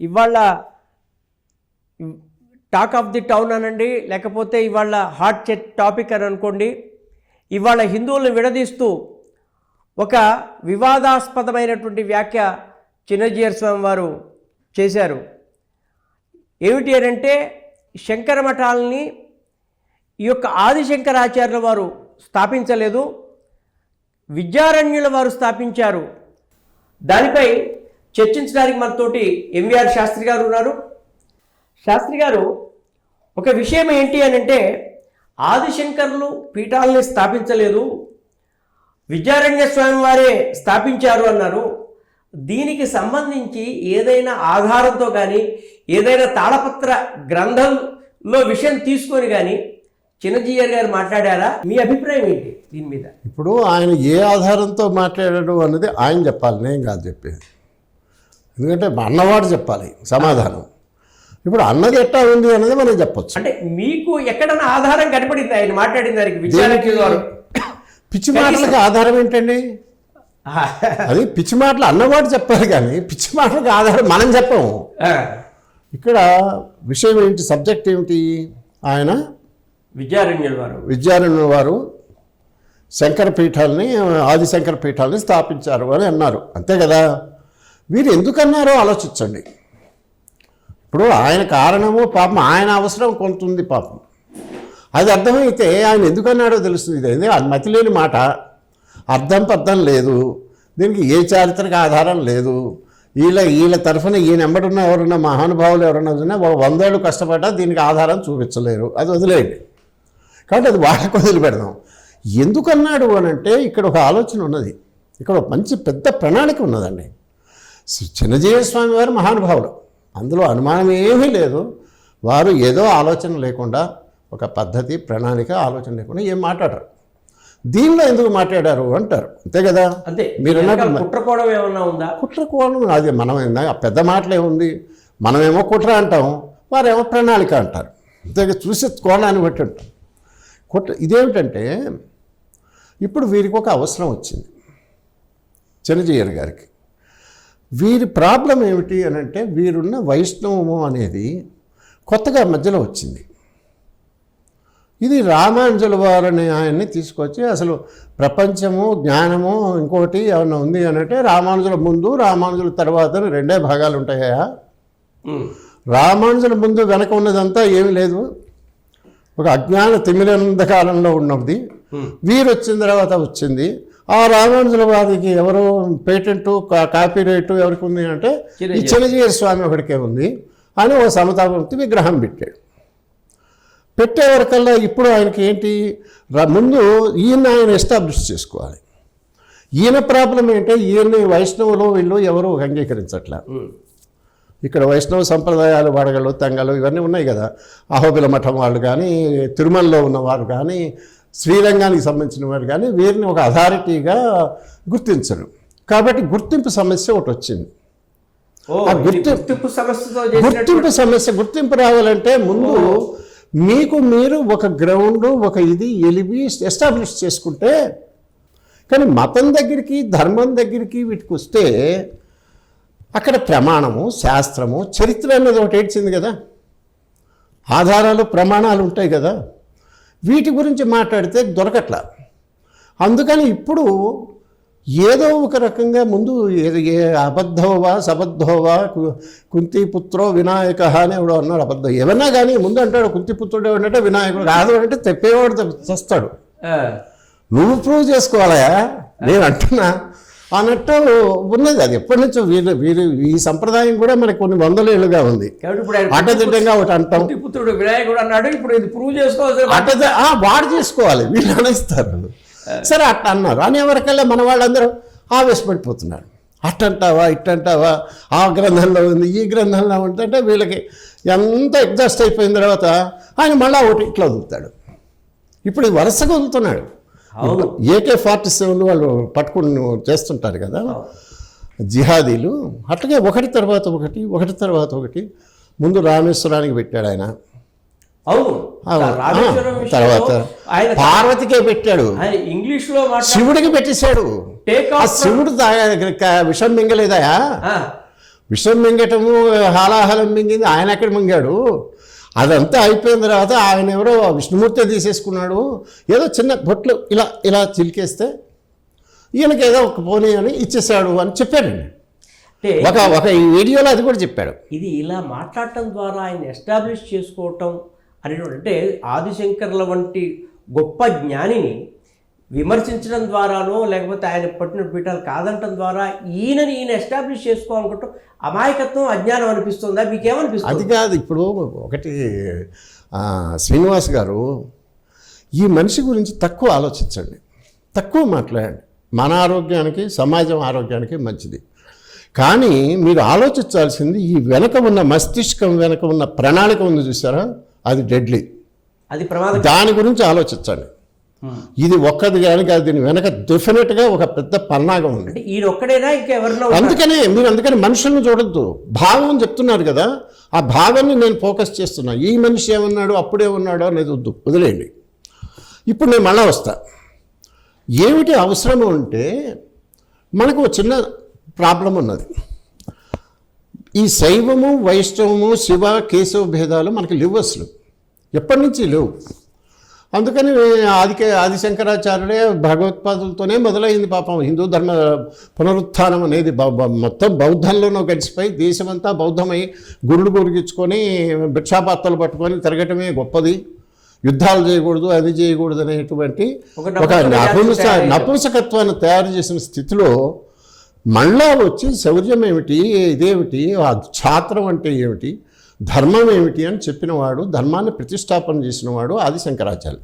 ఇవాళ talk of the town అనండి, లేకపోతే ఇవాళ హాట్ టాపిక్ అని అనుకోండి, ఇవాళ హిందువులను విడదీస్తూ ఒక వివాదాస్పదమైనటువంటి వ్యాఖ్య చిన్నజీయర్ స్వామి వారు చేశారు. ఏమిటి అని అంటే, శంకర మఠాలని ఈ యొక్క ఆదిశంకరాచార్యుల వారు స్థాపించలేదు, విద్యారణ్యుల వారు స్థాపించారు. దానిపై చర్చించడానికి మనతోటి ఎంవిఆర్ శాస్త్రి గారు ఉన్నారు. శాస్త్రి గారు, ఒక విషయం ఏంటి అని అంటే, ఆదిశంకరులు పీఠాలని స్థాపించలేదు, విద్యారణ్య స్వామి వారే స్థాపించారు అన్నారు. దీనికి సంబంధించి ఏదైనా ఆధారంతో కానీ, ఏదైనా తాళపత్ర గ్రంథంలో విషయం తీసుకొని కానీ చిన్నజీయర్ గారు మాట్లాడారా? మీ అభిప్రాయం ఏంటి దీని మీద? ఇప్పుడు ఆయన ఏ ఆధారంతో మాట్లాడాడు అన్నది ఆయన చెప్పాలి, నేను కాదు చెప్పేది. ఎందుకంటే అన్నవాడు చెప్పాలి సమాధానం. ఇప్పుడు అన్నది ఎట్టా ఉంది అన్నది మనం చెప్పొచ్చు. అంటే మీకు ఎక్కడన్నా ఆధారం కనపడింది ఆయన మాట్లాడిన దానికి? విద్యారణ్యుల వారు పిచ్చి మాటలకు ఆధారం ఏంటండి? అది పిచ్చి మాటలు అన్నవాడు చెప్పాలి, కానీ పిచ్చి మాటలకు ఆధారం మనం చెప్పము. ఇక్కడ విషయం ఏంటి, సబ్జెక్ట్ ఏమిటి? ఆయన విద్యారణ్యుల వారు శంకర పీఠాలని, ఆదిశంకర పీఠాలని స్థాపించారు అని అన్నారు, అంతే కదా? వీరు ఎందుకన్నారో ఆలోచించండి. ఇప్పుడు ఆయన కారణము పాపం, ఆయన అవసరం కొంత ఉంది పాపం. అది అర్థమైతే ఆయన ఎందుకన్నాడో తెలుస్తుంది. ఇది మతిలేని మాట, అర్థం పర్థం లేదు, దీనికి ఏ చారిత్రక ఆధారం లేదు. వీళ్ళ తరఫున ఈయన ఎంబడున్న ఎవరున్నా మహానుభావులు ఎవరన్నా ఉన్నా 100 ఏళ్ళు కష్టపడ్డా దీనికి ఆధారం చూపించలేరు, అది వదిలేయండి. కాబట్టి అది వాళ్ళకు వదిలిపెడదాం. ఎందుకన్నాడు అని అంటే, ఇక్కడ ఒక ఆలోచన ఉన్నది, ఇక్కడ ఒక మంచి పెద్ద ప్రణాళిక ఉన్నదండి. చిన్నజీయర్ స్వామి వారు మహానుభావులు, అందులో అనుమానం ఏమీ లేదు. వారు ఏదో ఆలోచన లేకుండా, ఒక పద్ధతి ప్రణాళిక ఆలోచన లేకుండా ఏం మాట్లాడరు. దీనిలో ఎందుకు మాట్లాడారు అంటారు, అంతే కదా? అంతే. మీరు కుట్రకోవడం ఏమన్నా ఉందా? కుట్రకోవడం అది మనం పెద్ద మాటలే ఉంది. మనమేమో కుట్ర అంటాం, వారేమో ప్రణాళిక అంటారు. అంతే, చూసే కోణాన్ని బట్టి ఉంటాం. ఇదేమిటంటే, ఇప్పుడు వీరికి ఒక అవసరం వచ్చింది చిన్నజీయర్ గారికి. వీరి ప్రాబ్లం ఏమిటి అని అంటే, వీరున్న వైష్ణవము అనేది కొత్తగా మధ్యలో వచ్చింది. ఇది రామానుజుల వారిని ఆయన్ని తీసుకొచ్చి, అసలు ప్రపంచము జ్ఞానము ఇంకోటి ఏమన్నా ఉంది అని అంటే, రామానుజుల ముందు రామానుజుల తర్వాత 2 భాగాలు ఉంటాయా? రామానుజుల ముందు వెనక ఉన్నదంతా ఏమి లేదు, ఒక అజ్ఞాన తిమిరంధకాలంలో ఉన్నది. వీరు వచ్చిన తర్వాత వచ్చింది. ఆ రామానుజుల వారికి ఎవరో పేటెంటు కాపీరైట్ ఎవరికి ఉంది అంటే, ఈ చిన్నజీయర్ స్వామి ఒకడికే ఉంది అని ఓ సమతామూర్తి విగ్రహం పెట్టేవరకల్లా ఇప్పుడు ఆయనకి ఏంటి, ముందు ఆయన ఎస్టాబ్లిష్ చేసుకోవాలి. ఈయన ప్రాబ్లం ఏంటంటే, ఈయన్ని వైష్ణవులు వీళ్ళు ఎవరు అంగీకరించట్లా. ఇక్కడ వైష్ణవ సంప్రదాయాలు వాడగలు తంగలు ఇవన్నీ ఉన్నాయి కదా. అహోబిల మఠం వాళ్ళు కానీ, తిరుమలలో ఉన్నవారు కానీ, శ్రీరంగానికి సంబంధించిన వారు కానీ వీరిని ఒక అథారిటీగా గుర్తించరు. కాబట్టి గుర్తింపు సమస్య ఒకటి వచ్చింది. గుర్తింపు రావాలంటే ముందు మీకు మీరు ఒక గ్రౌండ్, ఒక ఇది ఎలివి ఎస్టాబ్లిష్ చేసుకుంటే, కానీ మతం దగ్గరికి, ధర్మం దగ్గరికి వీటికి వస్తే అక్కడ ప్రమాణము, శాస్త్రము, చరిత్ర అనేది ఒకటి ఏడ్చింది కదా, ఆధారాలు ప్రమాణాలు ఉంటాయి కదా, వీటి గురించి మాట్లాడితే దొరకట్లా. అందుకని ఇప్పుడు ఏదో ఒక రకంగా ముందు ఏ అబద్ధోవా సబద్ధోవా కుంతిపుత్రో వినాయక అని ఎవడో అన్నాడు. అబద్ధం ఏమన్నా కానీ ముందు అంటాడు కుంతిపుత్రుడు ఏమంటే వినాయకుడు కాదు అంటే తెప్పేవాడు చస్తాడు. నువ్వు ప్రూవ్ చేసుకోవాలా నేను అంటున్నా అన్నట్టు ఉన్నది. అది ఎప్పటి నుంచో వీరు ఈ సంప్రదాయం కూడా మనకి కొన్ని 100 ఏళ్ళుగా ఉంది. అడ్డదిడ్డంగా ఒకటి అంటాం, పుత్రుడు వినాయకుడు అన్నాడు, ఇప్పుడు ఇది ప్రూవ్ చేసుకోవాలి, వాడు చేసుకోవాలి, వీళ్ళు అనేస్తారు. సరే అట్ట అన్నారు అనేవరకల్లా మన వాళ్ళందరూ ఆవేశపడిపోతున్నారు. అట్టంటావా ఇట్టంటావా, ఆ గ్రంథంలో ఉంది ఈ గ్రంథంలో ఉంటుంటే వీళ్ళకి ఎంత ఎగ్జాస్ట్ అయిపోయిన తర్వాత ఆయన మళ్ళీ ఒకటి ఇట్లా వదులుతాడు. ఇప్పుడు వరుసగా వదులుతున్నాడు. AK-47 వాళ్ళు పట్టుకుని చేస్తుంటారు కదా జిహాదీలు, అట్లాగే ఒకటి తర్వాత ఒకటి ముందు రామేశ్వరానికి పెట్టాడు ఆయన. తర్వాత పార్వతికే పెట్టాడు, ఇంగ్లీష్లో శివుడికి పెట్టేశాడు. శివుడు విషం మింగలేదా, విషం మింగటము హాలాహలం మింగింది ఆయన ఎక్కడ మింగాడు. అదంతా అయిపోయిన తర్వాత ఆయన ఎవరో విష్ణుమూర్తి తీసేసుకున్నాడు. ఏదో చిన్న బొట్లు ఇలా ఇలా చిలికేస్తే ఈయనకి ఏదో ఒక పోనీ అని ఇచ్చేసాడు అని చెప్పాడండి. ఒక ఈ వీడియోలో అది కూడా చెప్పాడు. ఇది ఇలా మాట్లాడటం ద్వారా ఆయన ఎస్టాబ్లిష్ చేసుకోవటం అనేటువంటి, అంటే ఆదిశంకర్ల వంటి గొప్ప జ్ఞానిని విమర్శించడం ద్వారానో లేకపోతే ఆయన పట్టిన పీఠాలు కాదంటం ద్వారా ఈయన ఎస్టాబ్లిష్ చేసుకోవాలనుకుంటాం అమాయకత్వం, అజ్ఞానం అనిపిస్తుందా? మీకేమనిపిస్తుంది? అది కాదు. ఇప్పుడు ఒకటి శ్రీనివాస్ గారు, ఈ మనిషి గురించి తక్కువ ఆలోచించండి, తక్కువ మాట్లాడండి. మన ఆరోగ్యానికి సమాజం ఆరోగ్యానికి మంచిది. కానీ మీరు ఆలోచించాల్సింది ఈ వెనక ఉన్న మస్తిష్కం వెనక ఉన్న ప్రణాళిక ఉంది చూసారా, అది డెడ్లీ, అది ప్రమాదం. దాని గురించి ఆలోచించండి. ఇది ఒక్కది కానీ కాదు, దీని వెనక డెఫినెట్గా ఒక పెద్ద పన్నాగం ఉంది. ఈయన ఒక్కడైనా ఇంకెవరినో? అందుకని మనుషులను చూడొద్దు, భావం చెప్తున్నారు కదా, ఆ భావాన్ని నేను ఫోకస్ చేస్తున్నా. ఈ మనిషి ఏమన్నాడు అప్పుడే ఉన్నాడో అనేది వదిలేయండి. ఇప్పుడు నేను మళ్ళా వస్తా. ఏమిటి అవసరము అంటే మనకు చిన్న ప్రాబ్లం ఉన్నది. ఈ శైవము వైష్ణవము శివ కేశవ భేదాలు మనకి లేవు, అసలు ఎప్పటి నుంచి లేవు. అందుకని ఆదిశంకరాచార్యుడే భగవత్పాదులతోనే మొదలైంది పాపం హిందూ ధర్మ పునరుత్థానం అనేది. మొత్తం బౌద్ధంలోనూ గడిచిపోయి దేశమంతా బౌద్ధమై గురుడు గురిగించుకొని భిక్షాపాత్రలు పట్టుకొని తిరగటమే గొప్పది, యుద్ధాలు చేయకూడదు, అది చేయకూడదు అనేటువంటి ఒక నపుంసకత్వాన్ని తయారు చేసిన స్థితిలో మళ్ళా వచ్చి శౌర్యం ఏమిటి, ఇదేమిటి, ఆ ఛాత్రం అంటే ఏమిటి, ధర్మం ఏమిటి అని చెప్పినవాడు, ధర్మాన్ని ప్రతిష్టాపన చేసినవాడు ఆదిశంకరాచార్యులు.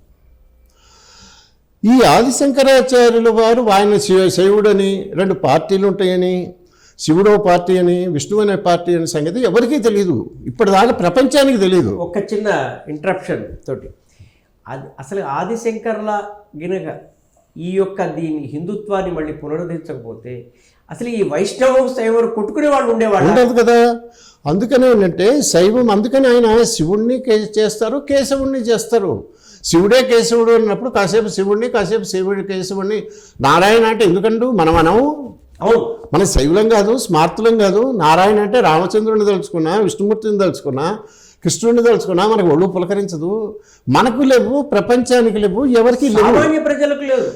ఈ ఆదిశంకరాచార్యుల వారు ఆయన శైవుడని, రెండు పార్టీలు ఉంటాయని, శివుడో పార్టీ అని విష్ణువు అనే పార్టీ అనే సంగతి ఎవరికీ తెలియదు, ఇప్పటిదాకా ప్రపంచానికి తెలియదు. ఒక చిన్న ఇంటరప్షన్ తోటి, అది అసలు ఆదిశంకర్ల గినక ఈ యొక్క దీని హిందుత్వాన్ని మళ్ళీ పునరుద్ధరించకపోతే అసలు ఈ వైష్ణవం శైవం కొట్టుకునే వాళ్ళు ఉండేవాళ్ళు ఉండదు కదా. అందుకనే ఏంటంటే శైవం, అందుకని ఆయన శివుణ్ణి చేస్తారు, కేశవుణ్ణి చేస్తారు. శివుడే కేశవుడు అన్నప్పుడు కాసేపు శివుణ్ణి, కాసేపు శివుడి కేశవుణ్ణి. నారాయణ అంటే ఎందుకంటూ మనము మన శైవులం కాదు, స్మార్తులం కాదు. నారాయణ అంటే రామచంద్రుడిని తలుచుకున్నా, విష్ణుమూర్తిని తలుచుకున్నా, కృష్ణుడిని తలుచుకున్నా మనకు ఒళ్ళు పులకరించదు. మనకు లేవు, ప్రపంచానికి లేవు, ఎవరికి లేవు, సామాన్య ప్రజలకు లేవు,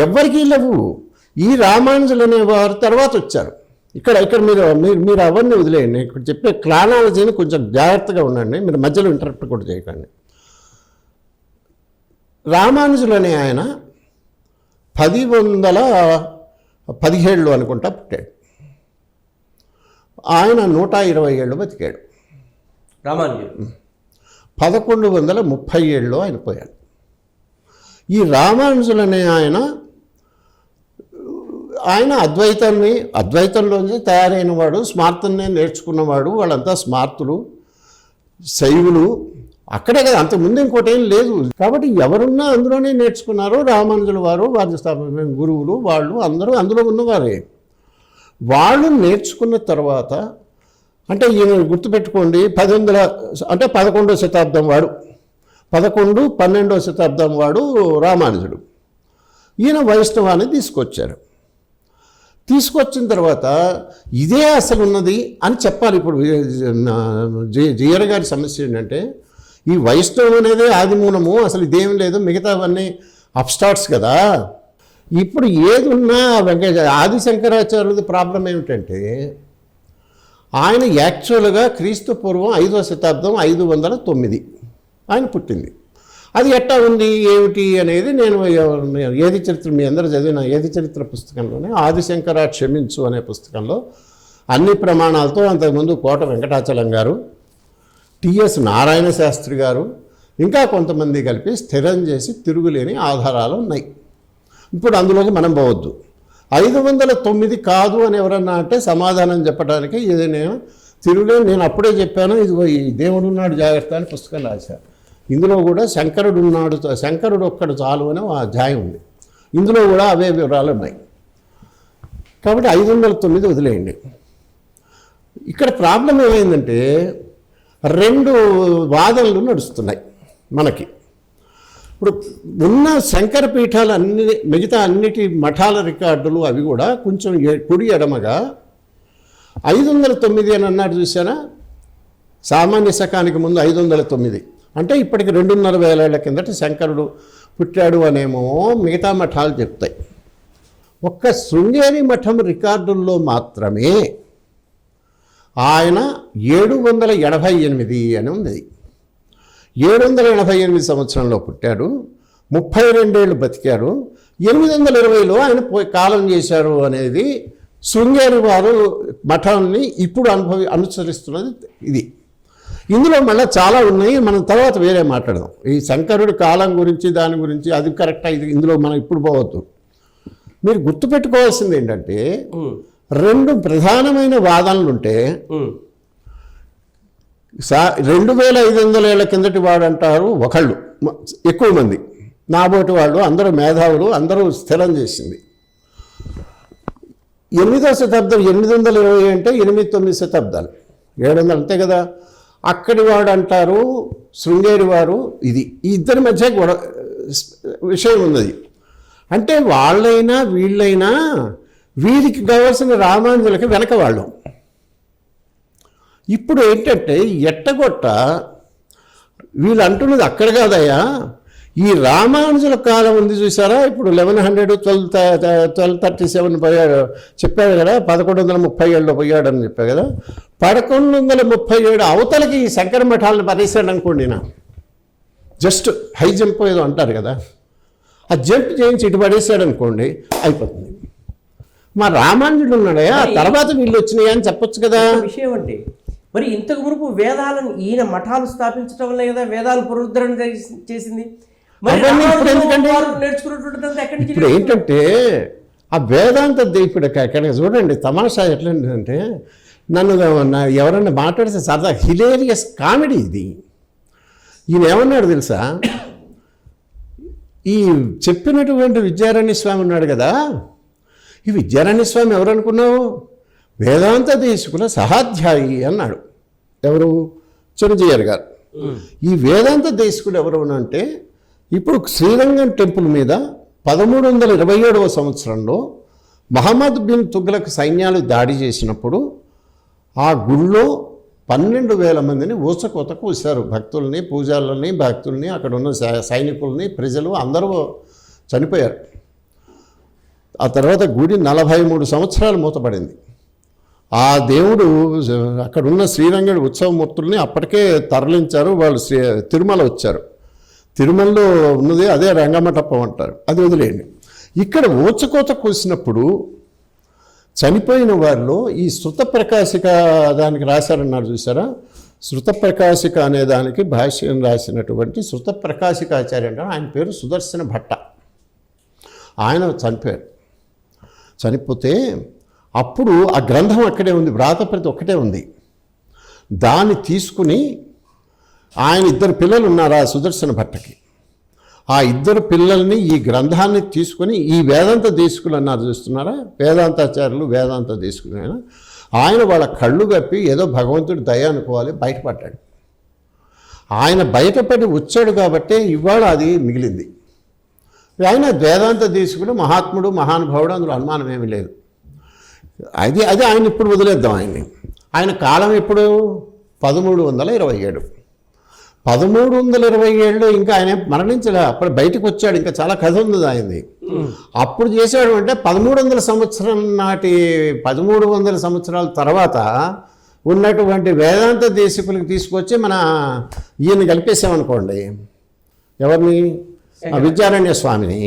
ఎవరికీ లేవు. ఈ రామానుజులు అనేవారు తర్వాత వచ్చారు. ఇక్కడ మీరు అవన్నీ వదిలేయండి. ఇక్కడ చెప్పే క్రానాలజీని కొంచెం జాగ్రత్తగా ఉండండి, మీరు మధ్యలో ఇంటరప్ట్ కూడా చేయకండి. రామానుజులు అనే ఆయన 1017 అనుకుంటా పుట్టాడు. ఆయన 120 ఏళ్ళు బతికాడు. రామానుజులు 1137లో ఆయన పోయాడు. ఈ రామానుజులు అనే ఆయన అద్వైతంలోంచి తయారైన వాడు, స్మార్తున్నే నేర్చుకున్నవాడు. వాళ్ళంతా స్మార్తులు, శైవులు, అక్కడే కదా, అంతకుముందు ఇంకోటి ఏం లేదు. కాబట్టి ఎవరున్నా అందులోనే నేర్చుకున్నారు. రామానుజుల వారు, వారి గురువులు, వాళ్ళు అందరూ అందులో ఉన్నవారే. వాళ్ళు నేర్చుకున్న తర్వాత అంటే ఈయన గుర్తుపెట్టుకోండి, 11వ శతాబ్దం వాడు, 12వ శతాబ్దం వాడు రామానుజుడు. ఈయన వైష్ణవాన్ని తీసుకొచ్చిన తర్వాత ఇదే అసలు ఉన్నది అని చెప్పాలి. ఇప్పుడు జియర్ గారి సమస్య ఏంటంటే ఈ వైష్ణవం అనేది ఆదిమూలము, అసలు ఇదేం లేదు, మిగతావన్నీ అప్స్టార్ట్స్ కదా. ఇప్పుడు ఏది ఉన్నా ఆదిశంకరాచార్యులది ప్రాబ్లం ఏమిటంటే ఆయన యాక్చువల్గా క్రీస్తు పూర్వం 5వ శతాబ్దం 509 ఆయన పుట్టింది. అది ఎట్టా ఉంది ఏమిటి అనేది నేను ఏది చరిత్ర మీ అందరూ చదివిన ఏది చరిత్ర పుస్తకంలోనే ఆదిశంకర క్షమించు అనే పుస్తకంలో అన్ని ప్రమాణాలతో అంతకుముందు కోట వెంకటాచలం గారు, టిఎస్ నారాయణ శాస్త్రి గారు, ఇంకా కొంతమంది కలిపి స్థిరం చేసి తిరుగులేని ఆధారాలు ఉన్నాయి. ఇప్పుడు అందులోకి మనం పోవద్దు. 509 కాదు అని ఎవరన్నా అంటే సమాధానం చెప్పడానికి ఇది నేను తిరుగులేని, నేను అప్పుడే చెప్పాను, ఇదిగో ఈ దేవుడు ఉన్నాడు జాగ్రత్త అని పుస్తకం రాశారు. ఇందులో కూడా శంకరుడు ఉన్నాడు, శంకరుడు ఒక్కడు చాలు అని ఆ అధ్యాయం ఉంది. ఇందులో కూడా అవే వివరాలు ఉన్నాయి. కాబట్టి 509 వదిలేయండి. ఇక్కడ ప్రాబ్లం ఏమైందంటే 2 వాదనలు నడుస్తున్నాయి మనకి. ఇప్పుడు ఉన్న శంకర పీఠాలు మిగతా అన్నిటి మఠాల రికార్డులు అవి కూడా కొంచెం కుడి ఎడమగా 509 అని అన్నాడు చూసారా, సామాన్య శకానికి ముందు 509, అంటే ఇప్పటికి 2,500 ఏళ్ల కిందట శంకరుడు పుట్టాడు అనేమో మిగతా మఠాలు చెప్తాయి. ఒక్క శృంగేరి మఠం రికార్డుల్లో మాత్రమే ఆయన 788 అని ఉంది. 788 సంవత్సరంలో పుట్టాడు, 32 ఏళ్ళు బతికాడు, 820లో ఆయన కాలం చేశారు అనేది శృంగేరి వారు మఠాన్ని ఇప్పుడు అనుసరిస్తున్నది ఇది. ఇందులో మళ్ళీ చాలా ఉన్నాయి, మనం తర్వాత వేరే మాట్లాడదాం. ఈ శంకరుడి కాలం గురించి దాని గురించి అది కరెక్ట్, ఇది ఇందులో మనం ఇప్పుడు పోవద్దు. మీరు గుర్తుపెట్టుకోవాల్సింది ఏంటంటే 2 ప్రధానమైన వాదనలు ఉంటే 2500 ఏళ్ల కిందటి వాడు అంటారు ఒకళ్ళు, ఎక్కువ మంది నాబోటి వాళ్ళు, అందరూ మేధావులు, అందరూ స్థిరం చేసింది 8వ శతాబ్దం. 820 అంటే 8-9 శతాబ్దాలు, 700 అంతే కదా. అక్కడి వాడు అంటారు శృంగేరి వారు. ఇది ఈ ఇద్దరి మధ్య విషయం ఉన్నది. అంటే వాళ్ళైనా వీళ్ళైనా వీరికి కావాల్సిన రామానుజులకి వెనక వాళ్ళు. ఇప్పుడు ఏంటంటే ఎట్టగొట్ట వీళ్ళు అంటున్నది అక్కడ కాదయ్యా, ఈ రామానుజుల కాలం ఉంది చూసారా, ఇప్పుడు 1237 పోయాడు చెప్పాడు కదా, 1137లో పోయాడని చెప్పా కదా. 1137 అవతలకి ఈ శంకర మఠాలను పరేసాడు అనుకోండి, నా జస్ట్ హై జంప్ ఏదో అంటారు కదా, ఆ జంప్ చేయించి ఇటు పడేసాడు అనుకోండి, అయిపోతుంది. మా రామానుజుడు ఉన్నాడయా, తర్వాత వీళ్ళు వచ్చినాయా అని చెప్పొచ్చు కదా. విషయం అంటే మరి ఇంతకు మునుపు వేదాలను ఈయన మఠాలు స్థాపించడం వల్ల కదా వేదాలు పునరుద్ధరణ చేసింది. ఇప్పుడు ఏంటంటే ఆ వేదాంత ఇప్పుడు ఎక్కడ చూడండి తమాషా ఎట్లంటే, నన్ను ఎవరన్నా మాట్లాడితే సరదా హిలేరియస్ కామెడీ ఇది. ఈయన ఏమన్నాడు తెలుసా, ఈ చెప్పినటువంటి విద్యారణ్య స్వామి ఉన్నాడు కదా, ఈ విద్యారణ్య స్వామి ఎవరు అనుకున్నావు, వేదాంత దేశికుల సహాధ్యాయి అన్నాడు. ఎవరు? చిరంజీవి గారు. ఈ వేదాంత దేశికుడు ఎవరు అంటే, ఇప్పుడు శ్రీరంగం టెంపుల్ మీద 1327వ సంవత్సరంలో మహమ్మద్ బిన్ తుగ్లక్ సైన్యాలు దాడి చేసినప్పుడు ఆ గుళ్ళో 12,000 మందిని ఊచకోత కూశారు. భక్తుల్ని, పూజారులని, భక్తుల్ని, అక్కడ ఉన్న సైనికుల్ని, ప్రజలు అందరూ చనిపోయారు. ఆ తర్వాత గుడి 43 సంవత్సరాలు మూతపడింది. ఆ దేవుడు అక్కడున్న శ్రీరంగడి ఉత్సవమూర్తుల్ని అప్పటికే తరలించారు. వాళ్ళు తిరుమల వచ్చారు. తిరుమలలో ఉన్నది అదే రంగమంటపం అంటారు, అది వదిలేయండి. ఇక్కడ ఊచకోత కూసినప్పుడు చనిపోయిన వారిలో ఈ శృత ప్రకాశిక దానికి రాశారన్నారు చూసారా, శృత ప్రకాశిక అనే దానికి భాష్యం రాసినటువంటి శృత ప్రకాశికాచార్య అంటే ఆయన పేరు సుదర్శన భట్ట. ఆయన చనిపోయారు. చనిపోతే అప్పుడు ఆ గ్రంథం అక్కడే ఉంది, వ్రాతప్రతి ఒక్కటే ఉంది. దాన్ని తీసుకుని ఆయన 2 పిల్లలు ఉన్నారు ఆ సుదర్శన భట్టకి. ఆ 2 పిల్లల్ని ఈ గ్రంథాన్ని తీసుకొని ఈ వేదాంత దేశికులు అన్నారు చూస్తున్నారా, వేదాంతాచార్యులు, వేదాంత దేశికులు ఆయన వాళ్ళ కళ్ళు కప్పి ఏదో భగవంతుడి దయ అనుకోవాలి బయటపడ్డాడు. ఆయన బయటపడి వచ్చాడు కాబట్టే ఇవాళ అది మిగిలింది. ఆయన వేదాంత దేశికుడు, మహాత్ముడు, మహానుభావుడు, అందులో అనుమానం ఏమీ లేదు. అది ఆయన ఇప్పుడు వదిలేద్దాం ఆయన్ని. ఆయన కాలం ఎప్పుడు? 1327. 1327లో ఇంకా ఆయన మరణించలే, అప్పుడు బయటకు వచ్చాడు. ఇంకా చాలా కథ ఉంది ఆయనది. అప్పుడు చేశాడు అంటే 1300 సంవత్సరం నాటి 1300 సంవత్సరాల తర్వాత ఉన్నటువంటి వేదాంత దేశికులకు తీసుకొచ్చి మన ఈయన కలిపేసామనుకోండి, ఎవరిని? విద్యారణ్య స్వామిని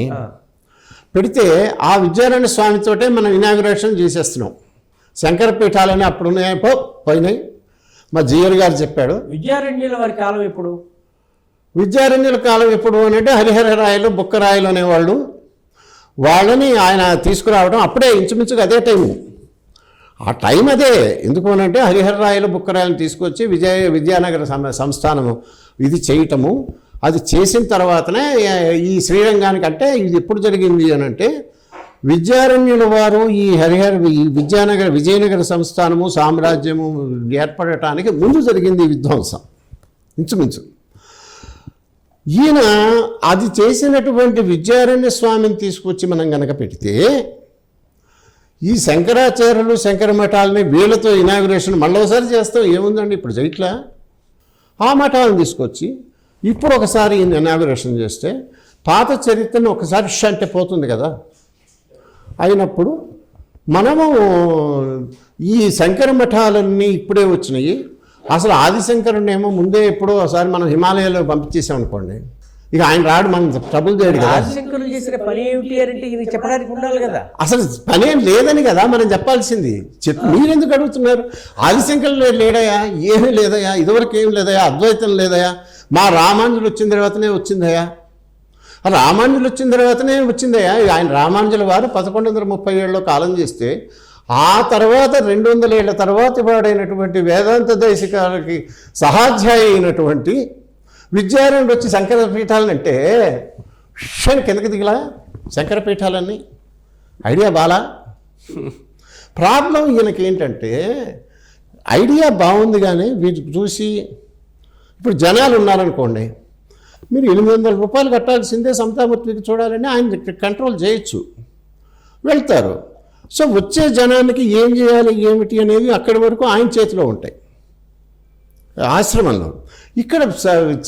పెడితే ఆ విద్యారణ్య స్వామితోటే మనం ఇనాగ్రేషన్ చేసేస్తున్నాం. శంకరపీఠాలని అప్పుడున్నాయి, పోయినాయి. మా జీఆర్ గారు చెప్పాడు. విద్యారణ్యుల వారి కాలం ఎప్పుడు? విద్యారణ్యుల కాలం ఎప్పుడు అని అంటే హరిహర రాయలు, బుక్కరాయలు అనేవాళ్ళు, వాళ్ళని ఆయన తీసుకురావడం అప్పుడే ఇంచుమించుగా అదే టైము. ఆ టైం అదే. ఎందుకు అనంటే హరిహర రాయలు, బుక్కరాయలను తీసుకొచ్చి విద్యానగర సంస్థానము ఇది చేయటము, అది చేసిన తర్వాతనే ఈ శ్రీరంగానికి. అంటే ఇది ఎప్పుడు జరిగింది అని అంటే విద్యారణ్యుల వారు ఈ విజయనగర సంస్థానము, సామ్రాజ్యము ఏర్పడటానికి ముందు జరిగింది ఈ విధ్వంసం ఇంచుమించు. ఈయన అది చేసినటువంటి విద్యారణ్య స్వామిని తీసుకొచ్చి మనం గనక పెడితే ఈ శంకరాచార్యులు శంకర మఠాలని వీళ్ళతో ఇనాగ్రేషన్ మళ్ళోసారి చేస్తాం ఏముందండి, ఇప్పుడు చేయట్లా. ఆ మఠాలను తీసుకొచ్చి ఇప్పుడు ఒకసారి ఇనాగ్రేషన్ చేస్తే పాత చరిత్రను ఒకసారి అంటే పోతుంది కదా. అయినప్పుడు మనము ఈ శంకర మఠాలన్నీ ఇప్పుడే వచ్చినాయి, అసలు ఆదిశంకరునేమో ముందే ఎప్పుడో ఒకసారి మనం హిమాలయాలో పంపించేసాం అనుకోండి, ఇక ఆయన రాడు, మనం ట్రబుల్ చేయడు కదా. ఆదిశంకరులు చేసిన పని ఏమిటి అంటే ఇది చెప్పడానికి ఉండాలి కదా. అసలు పని ఏం లేదని కదా మనం చెప్పాల్సింది. మీరెందుకు అడుగుతున్నారు? ఆదిశంకరులు లేడయా, ఏమీ లేదయా, ఇదివరకు ఏం లేదయా, అద్వైతం లేదయా, మా రామానుజులు వచ్చిన తర్వాతనే వచ్చిందయా, రామానుజులు వచ్చిన తర్వాతనే వచ్చిందయా. ఆయన రామానుజుల వారు 1137లో కాలం చేస్తే ఆ తర్వాత 200 ఏళ్ల తర్వాత వాడైనటువంటి వేదాంత దేశికాలకి సహాధ్యాయి అయినటువంటి విద్యారణ్యుడు వచ్చి శంకర పీఠాలనంటే కిందకి దిగలా శంకరపీఠాలన్నీ. ఐడియా బాలా. ప్రాబ్లం ఈయనకి ఏంటంటే ఐడియా బాగుంది కానీ వీటికి చూసి ఇప్పుడు జనాలు ఉన్నారనుకోండి, మీరు 800 రూపాయలు కట్టాల్సిందే సమతామూర్తికి చూడాలని ఆయన కంట్రోల్ చేయొచ్చు, వెళ్తారు. సో వచ్చే జనానికి ఏం చేయాలి ఏమిటి అనేది అక్కడి వరకు ఆయన చేతిలో ఉంటాయి ఆశ్రమంలో. ఇక్కడ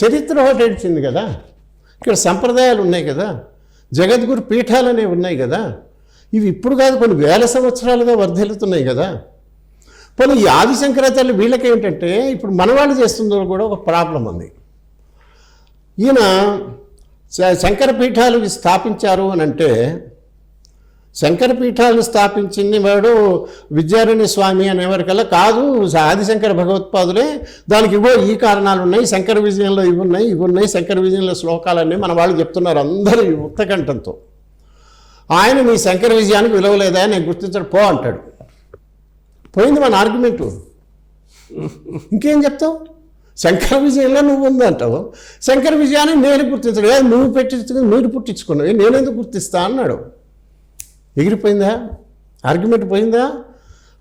చరిత్ర ఒకటి వచ్చింది కదా, ఇక్కడ సంప్రదాయాలు ఉన్నాయి కదా, జగద్గురు పీఠాలు అనేవి ఉన్నాయి కదా, ఇవి ఇప్పుడు కాదు కొన్ని వేల సంవత్సరాలుగా వర్ధిల్లుతున్నాయి కదా. పోనీ ఈ ఆదిశంకరాచార్యులు వీళ్ళకేంటంటే ఇప్పుడు మనవాళ్ళు చేస్తుందో కూడా ఒక ప్రాబ్లం ఉంది. ఈయన శంకర పీఠాలు స్థాపించారు అని అంటే, శంకర పీఠాలను స్థాపించింది వాడు విద్యారణ్య స్వామి అనేవారికల్లా కాదు, ఆదిశంకర భగవత్పాదులే. దానికి ఇవో ఈ కారణాలు ఉన్నాయి, శంకర విజయంలో ఇవి ఉన్నాయి, శంకర విజయంలో శ్లోకాలన్నీ మన వాళ్ళు చెప్తున్నారు అందరూ ఉత్తకంఠంతో. ఆయన నీ శంకర విజయానికి విలువలేదా నేను గుర్తించడం పో అంటాడు. పోయింది మన ఆర్గ్యుమెంటు. ఇంకేం చెప్తావు? శంకర విజయంలో నువ్వు ఉందంటావు, శంకర విజయాన్ని నేను గుర్తించడు, నువ్వు పెట్టించుకుని మీరు పుట్టించుకున్నావు, నేనెందుకు గుర్తిస్తా అన్నాడు. ఎగిరిపోయిందా? ఆర్గ్యుమెంట్ పోయిందా?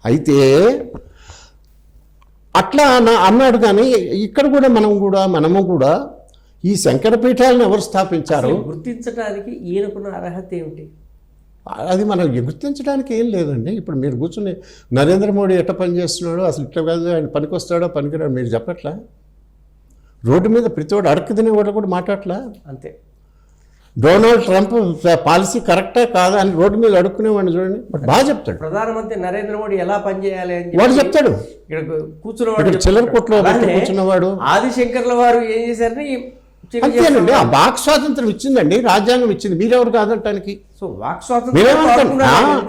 అయితే అట్లా అన్నాడు. కానీ ఇక్కడ కూడా మనము కూడా ఈ శంకర పీఠాలను ఎవరు స్థాపించారు గుర్తించడానికి ఈయనకున్న అర్హత ఏమిటి? అది మనం గుర్తించడానికి ఏం లేదండి. ఇప్పుడు మీరు కూర్చుని నరేంద్ర మోడీ ఎట్ట పని చేస్తున్నాడో అసలు ఇట్లా కాదు, ఆయన పనికొస్తాడో పనికిరాడు మీరు చెప్పట్లా. రోడ్డు మీద ప్రతివాడు అడక్కు తినేవాడు కూడా మాట్లాడట్లా. అంతే. డొనాల్డ్ ట్రంప్ పాలసీ కరెక్టా కాదా అని రోడ్డు మీద అడుక్కునేవాడిని చూడండి, బట్ బాగా చెప్తాడు. ప్రధానమంత్రి నరేంద్ర మోడీ ఎలా పనిచేయాలి అని వాడు చెప్తాడు. ఇక్కడ కూర్చున్నవాడు చిల్లర కొట్లో కూర్చున్నవాడు ఆదిశంకర్ల వారు ఏం చేశారని అంతేనండి. ఆ వాక్ స్వాతంత్రం ఇచ్చిందండి, రాజ్యాంగం ఇచ్చింది, మీరెవరు కాదంటానికి. సో వాక్ స్వాతంత్రం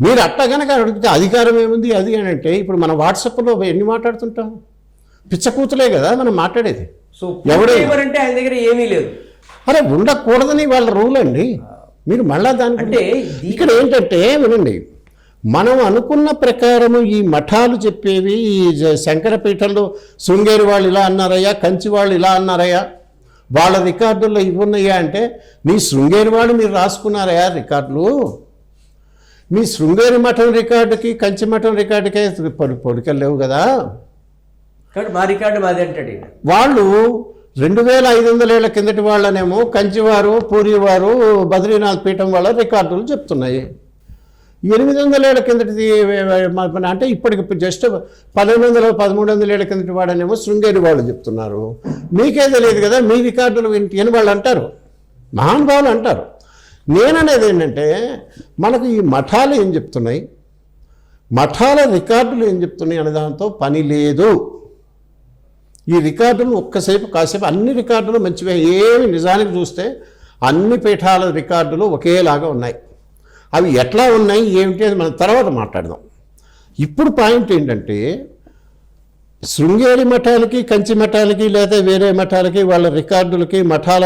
మీరు అట్లా కనుక అడిగితే అధికారం ఏముంది అది అని అంటే, ఇప్పుడు మన వాట్సాప్లో ఎన్ని మాట్లాడుతుంటాం, పిచ్చకూతులే కదా మనం మాట్లాడేది. సో ఎవరంటే ఆయన దగ్గర ఏమీ లేదు. అరే ఉండకూడదని వాళ్ళ రూల్ అండి. మీరు మళ్ళా దానికి అంటే ఇక్కడ ఏంటంటే వినండి, మనం అనుకున్న ప్రకారము ఈ మఠాలు చెప్పేవి, ఈ శంకరపీఠంలో శృంగేరి వాళ్ళు ఇలా అన్నారయ్యా, కంచి వాళ్ళు ఇలా అన్నారయ్యా, వాళ్ళ రికార్డుల్లో ఇవి ఉన్నాయా అంటే, నీ శృంగేరి వాళ్ళు మీరు రాసుకున్నారయ్యా రికార్డులు, మీ శృంగేరి మఠం రికార్డుకి కంచి మఠం రికార్డుకే పొడికలు లేవు కదా, మా రికార్డు మాది అంటాడు. వాళ్ళు 2500 ఏళ్ల కిందటి వాళ్ళనేమో కంచివారు, పూరివారు, బద్రీనాథ్ పీఠం వాళ్ళ రికార్డులు చెప్తున్నాయి. 800 ఏళ్ల కిందటిది అంటే ఇప్పటికి జస్ట్ 1200-1300 ఏళ్ల కిందటి వాడనేమో శృంగేరి వాళ్ళు చెప్తున్నారు. మీకే తెలియదు కదా మీ రికార్డులు ఏంటి అని వాళ్ళు అంటారు, మహానుభావులు అంటారు. నేననేది ఏంటంటే, మనకు ఈ మఠాలు ఏం చెప్తున్నాయి, మఠాల రికార్డులు ఏం చెప్తున్నాయి అనే దాంతో పని లేదు. ఈ రికార్డులు కాసేపు అన్ని రికార్డులు మంచివే, ఏమి నిజానికి చూస్తే అన్ని పీఠాల రికార్డులు ఒకేలాగా ఉన్నాయి. అవి ఎట్లా ఉన్నాయి ఏమిటి అని మనం తర్వాత మాట్లాడదాం. ఇప్పుడు పాయింట్ ఏంటంటే, శృంగేరి మఠాలకి కంచి మఠాలకి లేదా వేరే మఠాలకి వాళ్ళ రికార్డులకి మఠాల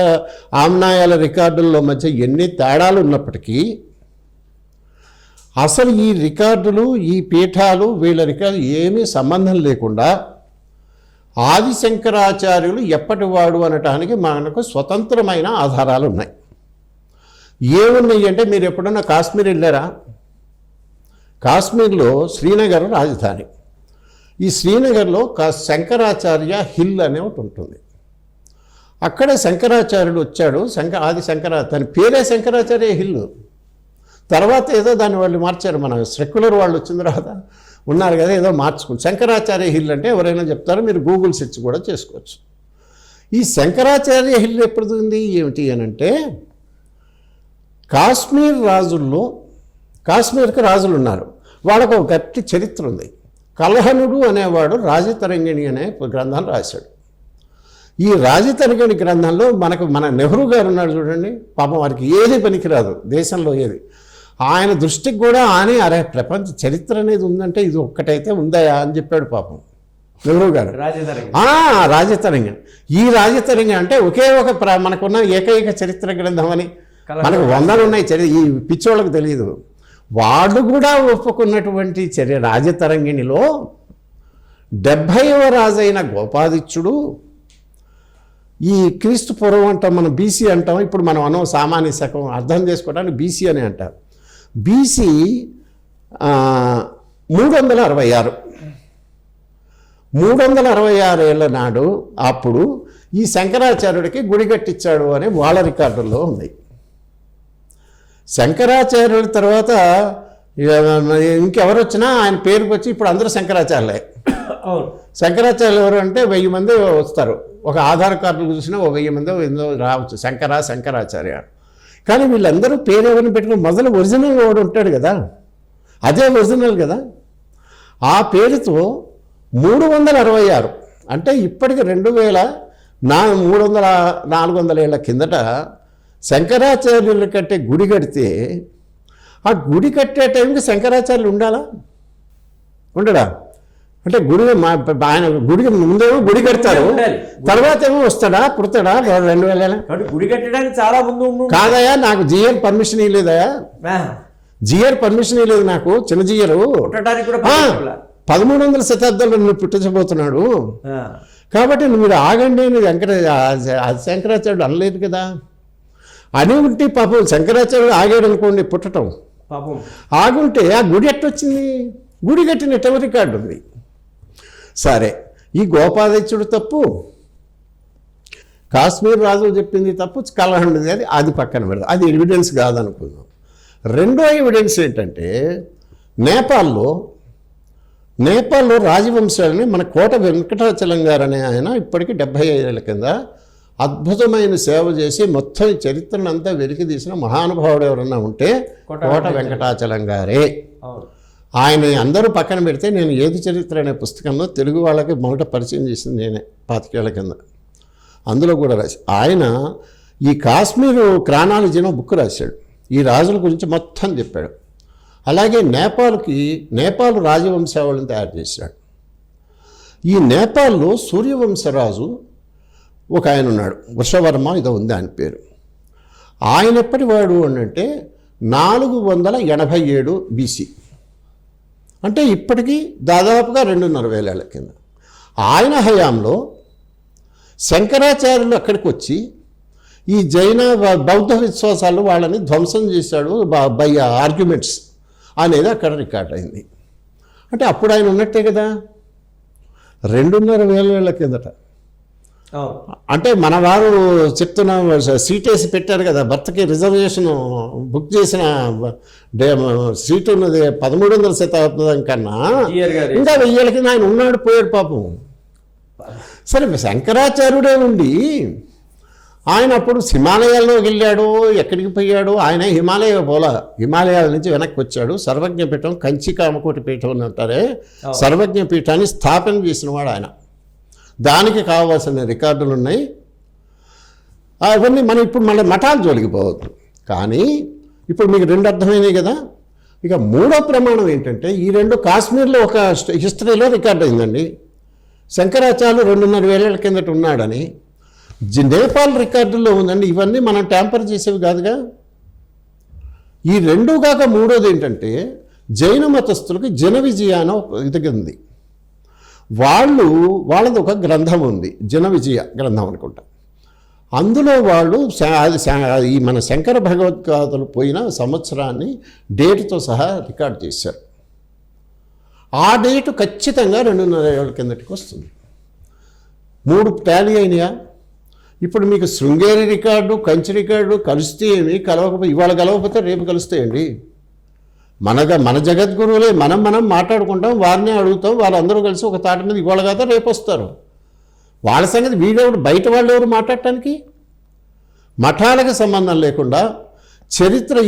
ఆమ్నాయాల రికార్డుల్లో మధ్య ఎన్ని తేడాలు ఉన్నప్పటికీ అసలు ఈ రికార్డులు ఈ పీఠాలు వీళ్ళ రికార్డు ఏమీ సంబంధం లేకుండా ఆదిశంకరాచార్యులు ఎప్పటివాడు అనటానికి మనకు స్వతంత్రమైన ఆధారాలు ఉన్నాయి. ఏమున్నాయి అంటే, మీరు ఎప్పుడన్నా కాశ్మీర్ వెళ్ళారా? కాశ్మీర్లో శ్రీనగర్ రాజధాని. ఈ శ్రీనగర్లో శంకరాచార్య హిల్ అనే ఒకటి ఉంటుంది. అక్కడ శంకరాచార్యుడు వచ్చాడు. ఆది శంకరాచార్య పేరే శంకరాచార్య హిల్. తర్వాత ఏదో దాన్ని వాళ్ళు మార్చారు. మన సెక్యులర్ వాళ్ళు వచ్చిన తర్వాత ఉన్నారు కదా, ఏదో మార్చుకుని శంకరాచార్య హిల్ అంటే ఎవరైనా చెప్తారో, మీరు గూగుల్ సెర్చ్ కూడా చేసుకోవచ్చు. ఈ శంకరాచార్య హిల్ ఎప్పుడు ఉంది ఏమిటి అని అంటే, కాశ్మీర్ రాజుల్లో, కాశ్మీర్కి రాజులు ఉన్నారు, వాళ్ళకు ఒక గట్టి చరిత్ర ఉంది. కల్హనుడు అనేవాడు రాజతరంగిణి అనే గ్రంథాన్ని రాశాడు. ఈ రాజతరంగిణి గ్రంథంలో మన నెహ్రూ గారు ఉన్నాడు చూడండి, పాపం వారికి ఏది పనికిరాదు దేశంలో ఏది. ఆయన దృష్టికి కూడా ఆయన అరే ప్రపంచ చరిత్ర అనేది ఉందంటే ఇది ఒక్కటైతే ఉందయా అని చెప్పాడు పాపం నెహ్రూ గారు. రాజతరంగిణి. ఈ రాజతరంగిణి అంటే ఒకే ఒక మనకున్న ఏకైక చరిత్ర గ్రంథం అని, మనకు 100 ఉన్నాయి ఈ పిచ్చోళ్ళకు తెలియదు. వాళ్ళు కూడా ఒప్పుకున్నటువంటి రాజతరంగిణిలో 70వ రాజైన గోపాదిత్యుడు, ఈ క్రీస్తు పూర్వం అంటాం, మనం బీసీ అంటాం, ఇప్పుడు మనం సామాన్య శకం అర్థం చేసుకోవడానికి బీసీ అని అంటారు. బీసీ 366 ఏళ్ళ నాడు అప్పుడు ఈ శంకరాచార్యుడికి గుడి కట్టించాడు అని వాళ్ళ రికార్డుల్లో ఉంది. శంకరాచార్యుల తర్వాత ఇంకెవరు వచ్చినా ఆయన పేరుకి వచ్చి ఇప్పుడు అందరూ శంకరాచార్యులే. శంకరాచార్యులు ఎవరు అంటే 1000 మంది వస్తారు, ఒక ఆధార్ కార్డులు చూసినా 1000 మంది రావచ్చు శంకరాచార్య. కానీ వీళ్ళందరూ పేరు ఎవరిని పెట్టుకుని మొదలు ఒరిజినల్ వాడు ఉంటాడు కదా, అదే ఒరిజినల్ కదా. ఆ పేరుతో 366 అంటే ఇప్పటికి 400 ఏళ్ల కిందట శంకరాచార్యులు కట్టే గుడి కడితే, ఆ గుడి కట్టే టైంకి శంకరాచార్యులు ఉండడా? అంటే ఆయన గుడికి ముందేమో గుడి కడతారు, తర్వాత ఏమో వస్తాడా పుడతాడా 2000 గుడి కట్టడానికి చాలా ముందు కాదయా. నాకు జిఆర్ పర్మిషన్ ఇవ్వలేదయా, జిఆర్ పర్మిషన్ ఇవ్వలేదు నాకు. చిన్న జిఆర్ 1300 శతాబ్దంలో నువ్వు పుట్టించబోతున్నాడు కాబట్టి మీరు ఆగండి అని శంకరాచార్యుడు అనలేదు కదా. అని ఉంటే పాపం శంకరాచార్యుడు ఆగాడు అనుకోండి పుట్టడం, పాపం ఆగుంటే ఆ గుడి ఎట్టొచ్చింది? గుడి కట్టిన రికార్డు ఉంది. సరే, ఈ గోపాదిత్యుడు తప్పు, కాశ్మీర్ రాజులు చెప్పింది తప్పు, కలహండి అది పక్కన పెడదాం, అది ఎవిడెన్స్ కాదనుకుందాం. రెండో ఎవిడెన్స్ ఏంటంటే, నేపాల్లో రాజవంశాలని మన కోట వెంకటాచలం గారు అనే ఆయన ఇప్పటికీ 75 ఏళ్ల కింద అద్భుతమైన సేవ చేసి మొత్తం చరిత్రను అంతా వెలికి తీసిన మహానుభావుడు ఎవరన్నా ఉంటే కోట వెంకటాచలం గారే. ఆయన అందరూ పక్కన పెడితే నేను ఏది చరిత్ర అనే పుస్తకంలో తెలుగు వాళ్ళకి మొదట పరిచయం చేసింది నేనే 25 ఏళ్ల కింద. అందులో కూడా రాసి ఆయన ఈ కాశ్మీరు క్రానాలజీ అనే బుక్ రాశాడు, ఈ రాజుల గురించి మొత్తం చెప్పాడు. అలాగే నేపాల్ రాజవంశావళిని తయారు చేశాడు. ఈ నేపాల్లో సూర్యవంశరాజు ఒక ఆయన ఉన్నాడు, వృషవర్మ ఇదో ఉంది ఆయన పేరు. ఆయన ఎప్పటి వాడు అంటే 487 బీసీ, అంటే ఇప్పటికీ దాదాపుగా 2,500 ఏళ్ల కింద. ఆయన హయాంలో శంకరాచార్యులు అక్కడికి వచ్చి ఈ జైన బౌద్ధ విశ్వాసాలు వాళ్ళని ధ్వంసం చేశాడు బై ఆర్గ్యుమెంట్స్ అనేది అక్కడ రికార్డ్ అయింది. అంటే అప్పుడు ఆయన ఉన్నట్టే కదా, 2,500 ఏళ్ల కిందట. అంటే మన వారు చెప్తున్న సీట్ వేసి పెట్టారు కదా, భర్తకి రిజర్వేషన్ బుక్ చేసిన సీట్ ఉన్నది 1300 శతాబ్దం కన్నా ఇంకా 1000 ఏళ్ల కింద ఆయన ఉన్నాడు, పోయాడు పాపం. సరే, శంకరాచార్యుడే ఉండి ఆయన అప్పుడు హిమాలయాల్లోకి వెళ్ళాడు, ఎక్కడికి పోయాడు? ఆయన హిమాలయాల నుంచి వెనక్కి వచ్చాడు. సర్వజ్ఞ పీఠం, కంచి కామకోటి పీఠం అని అంటారే, సర్వజ్ఞ పీఠాన్ని స్థాపన చేసిన వాడు ఆయన. దానికి కావాల్సిన రికార్డులు ఉన్నాయి. అవన్నీ మనం ఇప్పుడు మళ్ళీ మఠాలు జోలికిపోవద్దు. కానీ ఇప్పుడు మీకు 2 అర్థమైనాయి కదా. ఇక 3వ ప్రమాణం ఏంటంటే, ఈ 2 కాశ్మీర్లో ఒక హిస్టరీలో రికార్డ్ అయిందండి. శంకరాచార్యులు 2,500 ఏళ్ల కిందట ఉన్నాడని నేపాల్ రికార్డుల్లో ఉందండి. ఇవన్నీ మనం ట్యాంపర్ చేసేవి కాదుగా. ఈ 2 కాక 3వది ఏంటంటే, జైన మతస్థులకి జన విజయ అని ఇది ఉంది. వాళ్ళది ఒక గ్రంథం ఉంది, జన విజయ గ్రంథం అనుకుంటా. అందులో వాళ్ళు ఈ మన శంకర భగవద్గీతలు పోయిన సంవత్సరాన్ని డేటుతో సహా రికార్డ్ చేశారు. ఆ డేటు ఖచ్చితంగా 2,500 ఏళ్ల కిందటికి వస్తుంది. 3 టాలీ అయినాయా? ఇప్పుడు మీకు శృంగేరి రికార్డు, కంచి రికార్డు కలిస్తే ఏమి, ఇవాళ కలవకపోతే రేపు కలుస్తాయండి. మన జగద్గురువులే మనం మాట్లాడుకుంటాం, వారినే అడుగుతాం, వాళ్ళందరూ కలిసి ఒక తాటి మీద ఇవాళ కాదా రేపు వస్తారు. వాళ్ళ సంగతి వీడెవడు, బయట వాళ్ళు ఎవరు మాట్లాడటానికి? మఠాలకు సంబంధం లేకుండా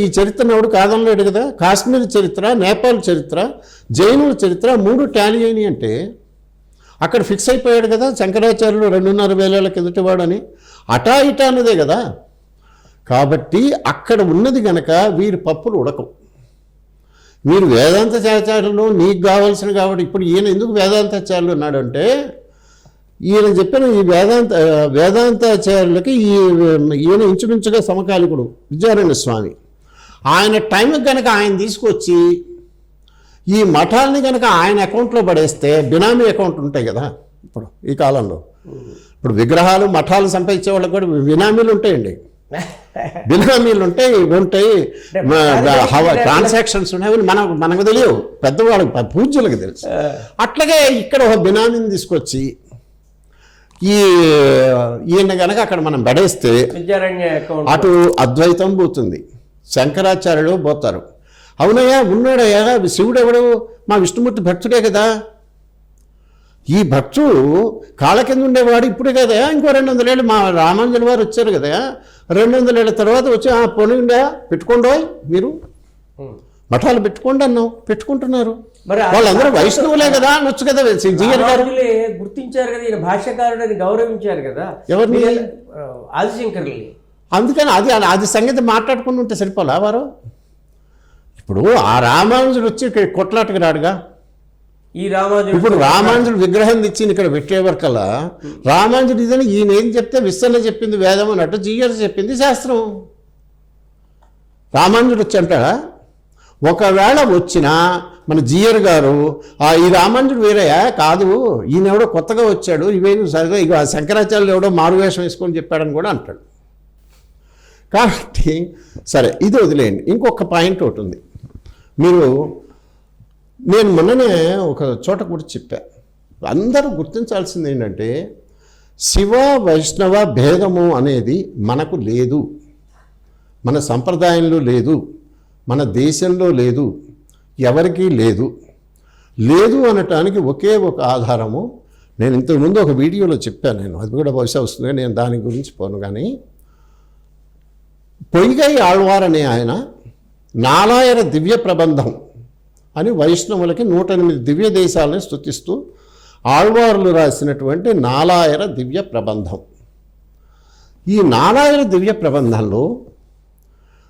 ఈ చరిత్రను ఎవడు కాదనలేడు కదా. కాశ్మీర్ చరిత్ర, నేపాల్ చరిత్ర, జైనుల చరిత్ర 3 టాలీ అయినాయి అంటే అక్కడ ఫిక్స్ అయిపోయాడు కదా శంకరాచార్యులు 2,500 ఏళ్ల కిందటివాడని. అటా ఇటా అన్నదే కదా. కాబట్టి అక్కడ ఉన్నది గనక వీరి పప్పులు ఉడకం. వీరు వేదాంతాచార్యులు నీకు కావాల్సిన కాబట్టి ఇప్పుడు ఈయన ఎందుకు వేదాంతాచార్యులు అన్నాడంటే, ఈయన చెప్పిన ఈ వేదాంతాచార్యులకి ఈయన ఇంచుమించుగా సమకాలికుడు విద్యారణ్య స్వామి. ఆయన టైంకి కనుక ఆయన తీసుకొచ్చి ఈ మఠాలని కనుక ఆయన అకౌంట్లో పడేస్తే, బినామీ అకౌంట్ ఉంటాయి కదా ఇప్పుడు ఈ కాలంలో. ఇప్పుడు విగ్రహాలు మఠాలు సంపాదించే వాళ్ళకి కూడా బినామీలు ఉంటాయండి. బినామీలు ఉంటాయి ట్రాన్సాక్షన్స్ ఉన్నాయి, మనకు తెలియవు, పెద్దవాళ్ళకి పూజ్యులకు తెలుసు. అట్లాగే ఇక్కడ ఒక బినామీని తీసుకొచ్చి ఈయన కనుక అక్కడ మనం పడేస్తే అటు అద్వైతం పోతుంది, శంకరాచార్యులు పోతారు. అవునయ్యా ఉన్నాడయ్యా శివుడు ఎవడు, మా విష్ణుమూర్తి భక్తుడే కదా. ఈ భక్తుడు కాళ్ళ కింద ఉండేవాడు ఇప్పుడే కదా, ఇంకో 200 ఏళ్ళు మా రామాంజలి వారు వచ్చారు కదా, 200 ఏళ్ళ తర్వాత వచ్చి పొని ఉండే పెట్టుకోండి మీరు మఠాలు పెట్టుకోండి అన్నావు, పెట్టుకుంటున్నారు. వాళ్ళందరూ వైష్ణవులే కదా అనొచ్చు కదా. జీఆర్ గారు గుర్తించారు కదా, ఈయన భాష్యకారుడని గౌరవించారు కదా ఎవరిని, ఆదిశంకర్ని. అందుకని అది సంగతి మాట్లాడుకుని ఉంటే సరిపోలా వారు. ఇప్పుడు ఆ రామానుజుడు వచ్చి ఇక్కడ కొట్లాటకు రాడుగా. ఈ రామానుజుడు ఇప్పుడు రామానుజుడు విగ్రహం తెచ్చి ఇక్కడ పెట్టేవరకల్లా రామానుజుడు ఇదని ఈయన ఏం చెప్తే విస్తరణ చెప్పింది వేదం అన్నట్టు జీఆర్ చెప్పింది శాస్త్రం. రామానుజుడు వచ్చి అంటాడా? ఒకవేళ వచ్చినా మన జీఆర్ గారు ఈ రామానుజుడు వేరేయా కాదు, ఈయన ఎవడో కొత్తగా వచ్చాడు, ఇవేమి సరిగా ఇక శంకరాచార్యులు ఎవడో మారువేషం వేసుకొని చెప్పాడని కూడా అంటాడు. కాబట్టి సరే ఇది వదిలేయండి. ఇంకొక పాయింట్ ఒకటి ఉంది. నేను మొన్ననే ఒక చోట కూడా చెప్పా, అందరూ గుర్తించాల్సింది ఏంటంటే శివ వైష్ణవ భేదము అనేది మనకు లేదు, మన సంప్రదాయంలో లేదు, మన దేశంలో లేదు, ఎవరికీ లేదు అనటానికి ఒకే ఒక ఆధారము. నేను ఇంతకుముందు ఒక వీడియోలో చెప్పాను, నేను అది కూడా బహుశా వస్తుంది, నేను దాని గురించి పోను. కానీ పొయ్గై ఆళ్వార్ అనే ఆయన నాలాయర దివ్య ప్రబంధం అని వైష్ణవులకి 108 దివ్య దేశాలని స్తుతిస్తూ ఆళ్వార్లు రాసినటువంటి నాలాయర దివ్య ప్రబంధం. ఈ నాలాయర దివ్య ప్రబంధంలో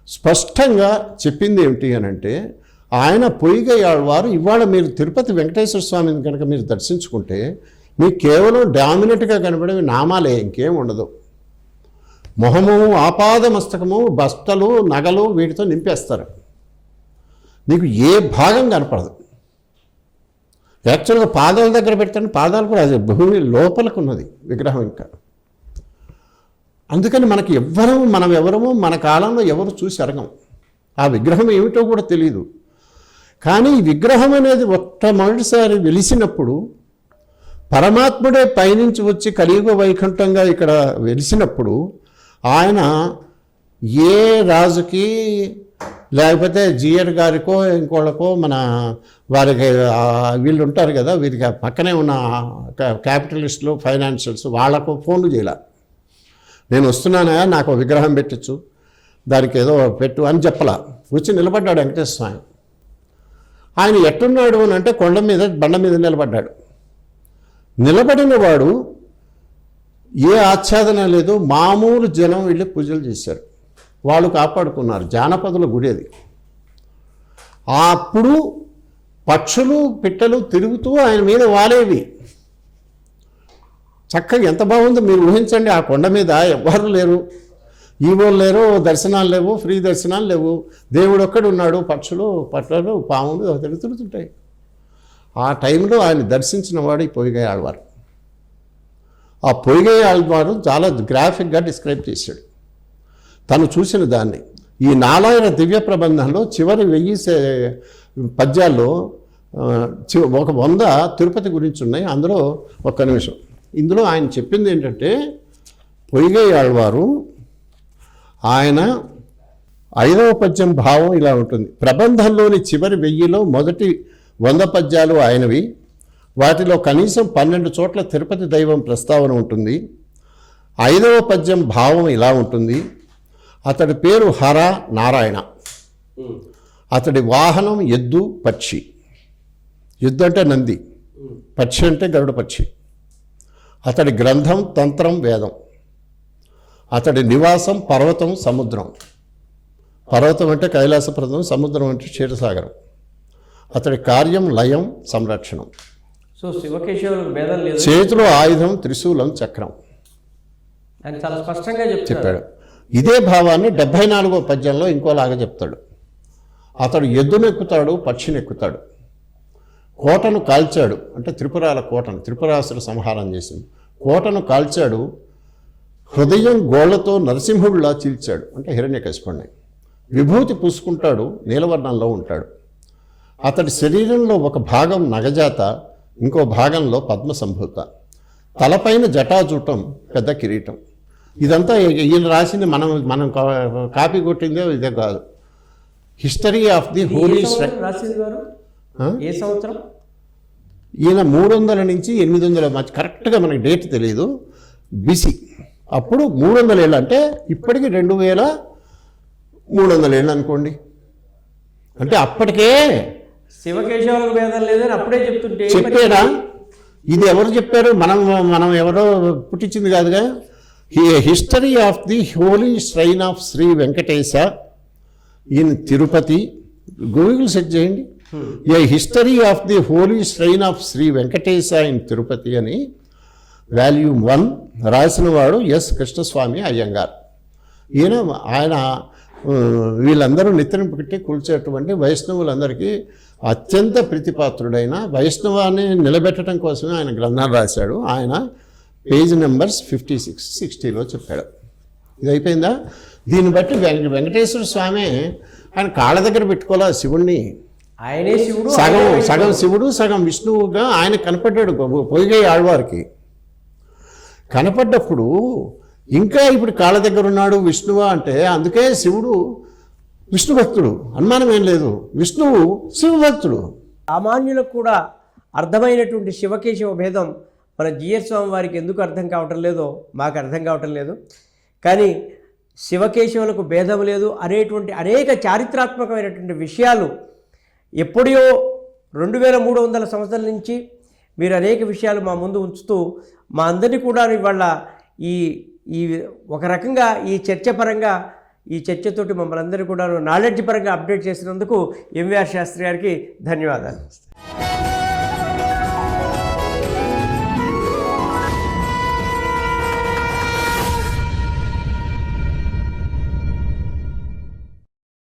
స్పష్టంగా చెప్పింది ఏమిటి అని అంటే, ఆయన పొయ్గై ఆళ్వారు ఇవాళ మీరు తిరుపతి వెంకటేశ్వర స్వామిని కనుక మీరు దర్శించుకుంటే మీకు కేవలం డామినేట్గా కనబడేవి నామాలే, ఇంకేం ఉండదు. మొహము ఆపాదమస్తకము బస్తలు నగలు వీటితో నింపేస్తారు, నీకు ఏ భాగం కనపడదు. యాక్చువల్గా పాదాల దగ్గర పెడతాను, పాదాలు కూడా అది భూమి లోపలకు ఉన్నది విగ్రహం. ఇంకా అందుకని మనం ఎవరమో మన కాలంలో ఎవరు చూసి అరగం, ఆ విగ్రహం ఏమిటో కూడా తెలియదు. కానీ ఈ విగ్రహం అనేది మొట్టమొదటిసారి వెలిసినప్పుడు పరమాత్ముడే పైనుంచి వచ్చి కలియుగ వైకుంఠంగా ఇక్కడ వెలిసినప్పుడు ఆయన ఏ రాజుకి లేకపోతే జీఆర్ గారికో ఇంకోళ్ళకో మన వారికి వీళ్ళు ఉంటారు కదా, వీరికి పక్కనే ఉన్న క్యాపిటలిస్టులు ఫైనాన్షియల్స్ వాళ్ళకు ఫోన్లు చేయాల, నేను వస్తున్నానా నాకు విగ్రహం పెట్టచ్చు, దానికి ఏదో పెట్టు అని చెప్పలా. వచ్చి నిలబడ్డాడు వెంకటేశ్వర స్వామి. ఆయన ఎట్టున్నాడు అని అంటే బండ మీద నిలబడ్డాడు. నిలబడిన వాడు ఏ ఆచ్ఛాదన లేదు, మామూలు జనం వెళ్ళి పూజలు చేశారు, వాళ్ళు కాపాడుకున్నారు. జానపదుల గుడి అది. అప్పుడు పక్షులు పిట్టలు తిరుగుతూ ఆయన మీద వాలేవి. చక్కగా ఎంత బాగుందో మీరు ఊహించండి. ఆ కొండ మీద ఎవ్వరు లేరు, ఈవోలు లేరు, దర్శనాలు లేవు, ఫ్రీ దర్శనాలు లేవు, దేవుడు ఒక్కడు ఉన్నాడు, పక్షులు పట్టలు పాములు తిరుగుతుంటాయి. ఆ టైంలో ఆయన దర్శించిన వాడు ఈ పొయ్గై ఆళ్వారు. ఆ పొయ్గై ఆళ్వారు చాలా గ్రాఫిక్గా డిస్క్రైబ్ చేశాడు తను చూసిన దాన్ని. ఈ నాలాయన దివ్య ప్రబంధంలో చివరి 1000 పద్యాల్లో ఒక 100 తిరుపతి గురించి ఉన్నాయి. అందులో ఒక్క నిమిషం, ఇందులో ఆయన చెప్పింది ఏంటంటే, పొయ్గై ఆళ్వారు ఆయన 5వ పద్యం భావం ఇలా ఉంటుంది. ప్రబంధంలోని చివరి 1000లో మొదటి 100 పద్యాలు ఆయనవి. వాటిలో కనీసం 12 చోట్ల తిరుపతి దైవం ప్రస్తావన ఉంటుంది. 5వ పద్యం భావం ఇలా ఉంటుంది. అతడి పేరు హర నారాయణ. అతడి వాహనం ఎద్దు పక్షి. ఎద్దు అంటే నంది, పక్షి అంటే గరుడ పక్షి. అతడి గ్రంథం తంత్రం వేదం. అతడి నివాసం పర్వతం సముద్రం. పర్వతం అంటే కైలాసప్రదం, సముద్రం అంటే క్షీరసాగరం. అతడి కార్యం లయం సంరక్షణం. సో శివకేశవులకు భేదం లేదు. చేతిలో ఆయుధం త్రిశూలం చక్రం అని చాలా స్పష్టంగా చెప్పాడు. ఇదే భావాన్ని 74వ పద్యంలో ఇంకోలాగా చెప్తాడు. అతడు ఎద్దునెక్కుతాడు, పక్షినెక్కుతాడు. కోటను కాల్చాడు అంటే త్రిపురాల కోటను, త్రిపురాసుర సంహారం చేసింది. కోటను కాల్చాడు, హృదయం గోళ్లతో నరసింహుడిలా చీల్చాడు అంటే హిరణ్యకశిపుణ్ణి. విభూతి పూసుకుంటాడు, నీలవర్ణంలో ఉంటాడు. అతడి శరీరంలో ఒక భాగం నగజాత, ఇంకో భాగంలో పద్మ సంభూత. తలపైన జటాజూటం, పెద్ద కిరీటం. ఇదంతా ఈయన రాసింది, మనం కాపీ కొట్టిందే ఇదే కాదు. హిస్టరీ ఆఫ్ ది హోలీ రాసింది గారు ఏ సంవత్సరం? ఈయన 300 నుంచి 800 మధ్య, కరెక్ట్గా మనకి డేట్ తెలియదు, బిసి. అప్పుడు 300 ఏళ్ళు అంటే ఇప్పటికి 2300 ఏళ్ళు అనుకోండి. అంటే అప్పటికే శివకేశవులకు భేదం లేదని అప్పుడే చెప్తుంటే చెప్పాడా? ఇది ఎవరు చెప్పారు? మనం ఎవరో పుట్టించింది కాదుగా. History of the holy shrine of Shri Venkatesa in Tirupati. Google search చేయండి. A history of the holy shrine of Shri Venkatesa in Tirupati అని వాల్యూమ్ 1 రాసిన వాడు ఎస్ కృష్ణస్వామి అయ్యంగార్. ఆయన వీళ్ళందరూ నిత్యం పెట్టి కూల్చేటువంటి వైష్ణవులందరికీ అత్యంత ప్రీతిపాత్రుడైన, వైష్ణవాన్ని నిలబెట్టడం కోసమే ఆయన గ్రంథాలు రాశాడు. ఆయన పేజ్ నెంబర్స్ 56, 60లో చెప్పాడు. ఇది అయిపోయిందా? దీన్ని బట్టి వెంకటేశ్వర స్వామి ఆయన కాళ్ళ దగ్గర పెట్టుకోలే శివుణ్ణి. ఆయనే శివుడు, సగం శివుడు సగం విష్ణువుగా ఆయన కనపడ్డాడు పొయ్యి ఆళ్వారికి. కనపడ్డప్పుడు ఇంకా ఇప్పుడు కాళ్ళ దగ్గర ఉన్నాడు విష్ణువా అంటే, అందుకే శివుడు విష్ణు భక్తుడు, అనుమానం ఏం లేదు. విష్ణువు శివభక్తుడు. సామాన్యులకు కూడా అర్థమైనటువంటి శివకేశవ భేదం మన జిఎస్ స్వామి వారికి ఎందుకు అర్థం కావటం లేదో మాకు అర్థం కావటం లేదు. కానీ శివకేశవులకు భేదం లేదు అనేటువంటి అనేక చారిత్రాత్మకమైనటువంటి విషయాలు ఎప్పుడో 2300 సంవత్సరాల నుంచి మీరు అనేక విషయాలు మా ముందు ఉంచుతూ మా అందరినీ కూడా ఇవాళ ఈ ఒక రకంగా ఈ చర్చ పరంగా, ఈ చర్చతోటి మమ్మల్ని అందరినీ కూడా నాలెడ్జ్ పరంగా అప్డేట్ చేసినందుకు ఎంవీఆర్ శాస్త్రి గారికి ధన్యవాదాలు.